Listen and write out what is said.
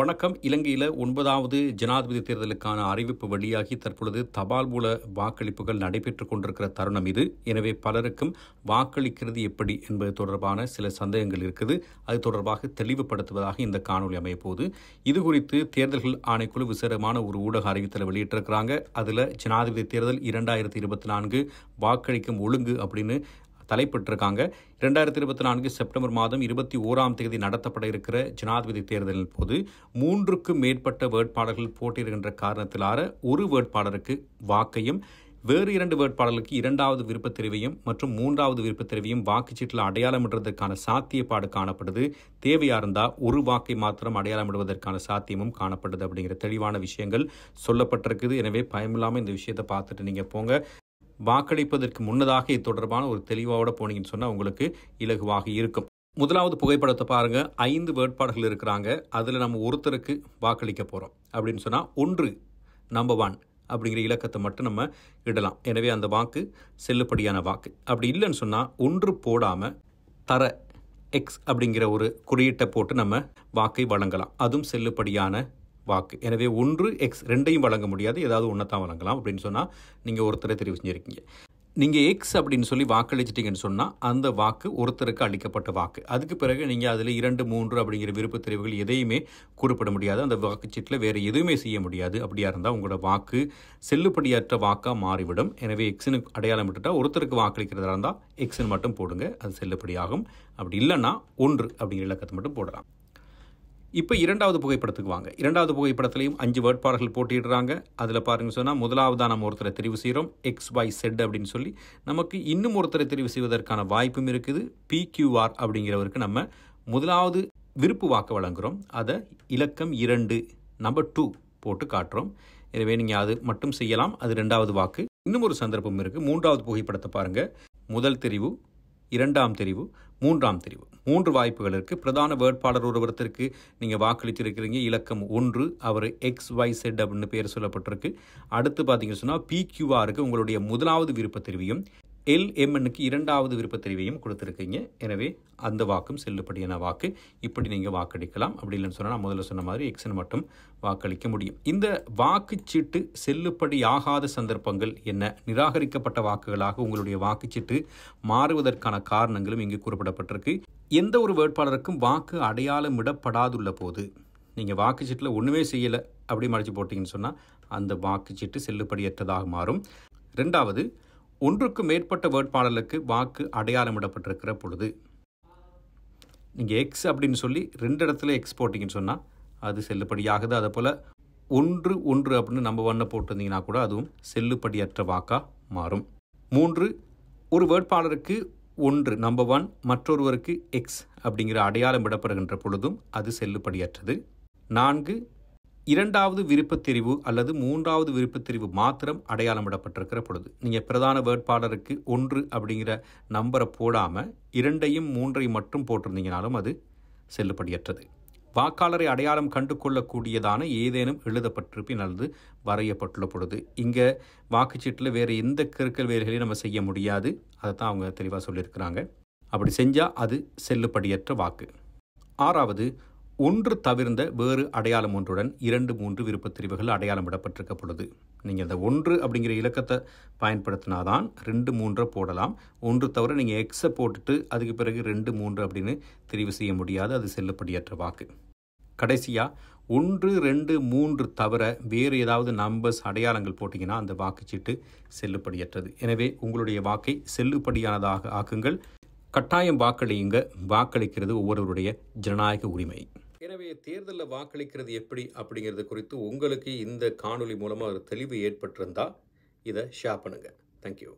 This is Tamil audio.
வணக்கம். இலங்கையில் 9வது ஜனாதிபதி தேர்தலுக்கான அறிவிப்பு வெளியாகி தற்பொழுது தபால் மூல வாக்களிப்புகள் நடைபெற்றுக் கொண்டிருக்கிற தருணம் இது. எனவே பலருக்கும் வாக்களிக்கிறது எப்படி என்பது தொடர்பான சில சந்தேகங்கள் இருக்குது. அது தொடர்பாக தெளிவுபடுத்துவதாக இந்த காணொலி அமையப்போகுது. இது குறித்து தேர்தல்கள் ஆணைக்குழு விசேடமான ஒரு ஊடக அறிவித்தலை வெளியிட்டிருக்கிறாங்க. அதில் ஜனாதிபதி தேர்தல் 2024 வாக்களிக்கும் ஒழுங்கு அப்படின்னு தலைப்பட்டிருக்காங்க. 2024 செப்டம்பர் மாதம் 21ஆம் தேதி நடத்தப்பட இருக்கிற ஜனாதிபதி தேர்தலின் போது 3க்கும் மேற்பட்ட வேட்பாளர்கள் போட்டியிடுகின்ற காரணத்திலான ஒரு வேட்பாளருக்கு வாக்கையும் வேறு 2 வேட்பாளர்களுக்கு 2வது விருப்பத் தெரிவையும் மற்றும் 3வது விருப்பத் தெரிவையும் வாக்குச்சீட்டில் அடையாளமிடுவதற்கான சாத்தியப்பாடு காணப்படுது. தேவையா இருந்தால் ஒரு வாக்கை மாத்திரம் அடையாளமிடுவதற்கான சாத்தியமும் காணப்படுது அப்படிங்கிற தெளிவான விஷயங்கள் சொல்லப்பட்டிருக்குது. எனவே பயமில்லாமல் இந்த விஷயத்தை பார்த்துட்டு நீங்கள் போங்க. வாக்களிப்பதற்கு முன்னதாக இது தொடர்பான ஒரு தெளிவோட போனீங்கன்னு சொன்னால் உங்களுக்கு இலகுவாக இருக்கும். முதலாவது புகைப்படத்தை பாருங்க. 5 வேட்பாளர்கள் இருக்கிறாங்க. அதில் நம்ம ஒருத்தருக்கு வாக்களிக்க போகிறோம் அப்படின்னு சொன்னால் 1 நம்பர் 1 அப்படிங்கிற இலக்கத்தை மட்டும் நம்ம இடலாம். எனவே அந்த வாக்கு செல்லுபடியான வாக்கு. அப்படி இல்லைன்னு சொன்னால் 1 போடாமல் தர எக்ஸ் அப்படிங்கிற ஒரு குறியீட்டை போட்டு நம்ம வாக்கை வழங்கலாம். அதுவும் செல்லுபடியான வாக்கு. எனவே 1x 2ஐயும் வழங்க முடியாது, ஏதாவது ஒன்றை தான் வழங்கலாம். அப்படின்னு சொன்னால் நீங்கள் ஒருத்தரை தெரிவு செஞ்சுருக்கீங்க. நீங்கள் எக்ஸ் அப்படின்னு சொல்லி வாக்களிச்சிட்டிங்கன்னு சொன்னால் அந்த வாக்கு ஒருத்தருக்கு அளிக்கப்பட்ட வாக்கு. அதுக்கு பிறகு நீங்கள் அதில் 2, 3 அப்படிங்கிற விருப்பத் தெரிவுகள் எதையுமே குறிப்பிட முடியாது. அந்த வாக்குச்சீட்டில் வேறு எதுவுமே செய்ய முடியாது. அப்படியா இருந்தால் உங்களோட வாக்கு செல்லுபடியற்ற வாக்காக மாறிவிடும். எனவே எக்ஸுன்னு அடையாளம் விட்டுட்டா ஒருத்தருக்கு வாக்களிக்கிறதா இருந்தால் எக்ஸுன்னு மட்டும் போடுங்க, அது செல்லுபடியாகும். அப்படி இல்லைன்னா 1 அப்படிங்கிற இலக்கத்தை மட்டும் போடலாம். இப்போ 2வது புகைப்படத்துக்கு வாங்க. 2வது புகைப்படத்திலையும் 5 வேட்பாளர்கள் போட்டியிடுறாங்க. அதில் பாருங்க சொன்னால் முதலாவதாக நம்ம ஒருத்தரை தெரிவு செய்கிறோம், XYZ அப்படின்னு சொல்லி. நமக்கு இன்னும் ஒருத்தரை தெரிவு செய்வதற்கான வாய்ப்பும் இருக்குது. PQR அப்படிங்கிறவருக்கு நம்ம முதலாவது விருப்பு வாக்கு வழங்குகிறோம். அதை இலக்கம் 2 நம்பர் 2 போட்டு காட்டுறோம். எனவே நீங்கள் அது மட்டும் செய்யலாம். அது 2வது வாக்கு. இன்னும் ஒரு சந்தர்ப்பம் இருக்குது. 3வது புகைப்படத்தை பாருங்கள். முதல் தெரிவு, 2ஆம் தெரிவு, 3ஆம் தெரிவு. 3 வாய்ப்புகள் இருக்குது. பிரதான வேட்பாளர் ஒருவருக்கு நீங்கள் வாக்களித்திருக்கிறீங்க. இலக்கம் 1, அவர் XYZ அப்படின்னு பேர் சொல்லப்பட்டிருக்கு. அடுத்து பார்த்தீங்கன்னு சொன்னால் PQRக்கு உங்களுடைய முதலாவது விருப்பத் தெரிவையும் LMNக்கு 2வது விருப்பத் தெரிவையும் கொடுத்துருக்கீங்க. எனவே அந்த வாக்கும் செல்லுபடியான வாக்கு. இப்படி நீங்கள் வாக்களிக்கலாம். அப்படி இல்லைன்னு சொன்னால் நான் முதல்ல சொன்ன மாதிரி எக்ஸ்ன்னு மட்டும் வாக்களிக்க முடியும். இந்த வாக்குச்சீட்டு செல்லுபடியாகாத சந்தர்ப்பங்கள் என்ன? நிராகரிக்கப்பட்ட வாக்குகளாக உங்களுடைய வாக்குச்சீட்டு மாறுவதற்கான காரணங்களும் இங்கு குறிப்பிடப்பட்டிருக்கு. எந்த ஒரு வேட்பாளருக்கும் வாக்கு அடையாளமிடப்படாதுள்ள போது நீங்கள் வாக்குச்சீட்டில் ஒன்றுமே செய்யலை அப்படி மறைச்சு போட்டிங்கன்னு சொன்னால் அந்த வாக்குச்சீட்டு செல்லுபடியற்றதாக மாறும். 2வது, 1க்கு மேற்பட்ட வேட்பாளர்களுக்கு வாக்கு அடையாளமிடப்பட்டிருக்கிற பொழுது நீங்கள் எக்ஸ் அப்படின்னு சொல்லி 2 இடத்துல எக்ஸ் போட்டிங்கன்னு சொன்னால் அது செல்லுபடியாகுது. அதே போல் 1 அப்படின்னு நம்ம 1 போட்டிருந்தீங்கன்னா கூட அதுவும் செல்லுபடியற்ற வாக்காக மாறும். 3, ஒரு வேட்பாளருக்கு 1 நம்பர் 1 மற்றொருவருக்கு எக்ஸ் அப்படிங்கிற அடையாளம் விடப்படுகின்ற பொழுதும் அது செல்லுபடியற்றது. 4, 2வது விருப்பத் தெரிவு அல்லது 3வது விருப்பத் தெரிவு மாத்திரம் அடையாளமிடப்பட்டிருக்கிற பொழுது நீங்கள் பிரதான வேட்பாளருக்கு 1 அப்படிங்கிற நம்பரை போடாமல் 2ஐயும் 3ஐயும் மட்டும் போட்டிருந்தீங்கனாலும் அது செல்லுபடியற்றது. வாக்காளரை அடையாளம் கண்டு கொள்ளக்கூடியதான ஏதேனும் எழுதப்பட்டிருப்பின் அல்லது வரையப்பட்டுள்ள பொழுது இங்கே வாக்குச்சீட்டில் வேறு எந்த கிறுக்கல் வேலைகளையும் நம்ம செய்ய முடியாது. அதை தான் அவங்க தெளிவாக சொல்லியிருக்கிறாங்க. அப்படி செஞ்சால் அது செல்லுபடியற்ற வாக்கு. 6வது, 1 தவிர்ந்த வேறு அடையாளம் ஒன்றுடன் 2, 3 விருப்பத் தெரிவுகள் அடையாளமிடப்பட்டிருக்க பொழுது நீங்கள் அந்த 1 அப்படிங்கிற இலக்கத்தை பயன்படுத்தினாதான் 2, 3 போடலாம். 1 தவிர நீங்கள் எக்ஸை போட்டுட்டு அதுக்கு பிறகு 2, 3 அப்படின்னு தெரிவு செய்ய முடியாது. அது செல்லுபடியற்ற வாக்கு. கடைசியாக 1, 2, 3 தவிர வேறு ஏதாவது நம்பர்ஸ் அடையாளங்கள் போட்டிங்கன்னா அந்த வாக்குச்சீட்டு செல்லுபடியற்றது. எனவே உங்களுடைய வாக்கை செல்லுபடியானதாக ஆக்குங்கள். கட்டாயம் வாக்களியுங்க. வாக்களிக்கிறது ஒவ்வொருவருடைய ஜனநாயக உரிமை. எனவே தேர்தலில் வாக்களிக்கிறது எப்படி அப்படிங்கிறது குறித்து உங்களுக்கு இந்த காணொலி மூலமாக ஒரு தெளிவு ஏற்பட்டிருந்தால் இதை ஷேர் பண்ணுங்கள். தேங்க்யூ.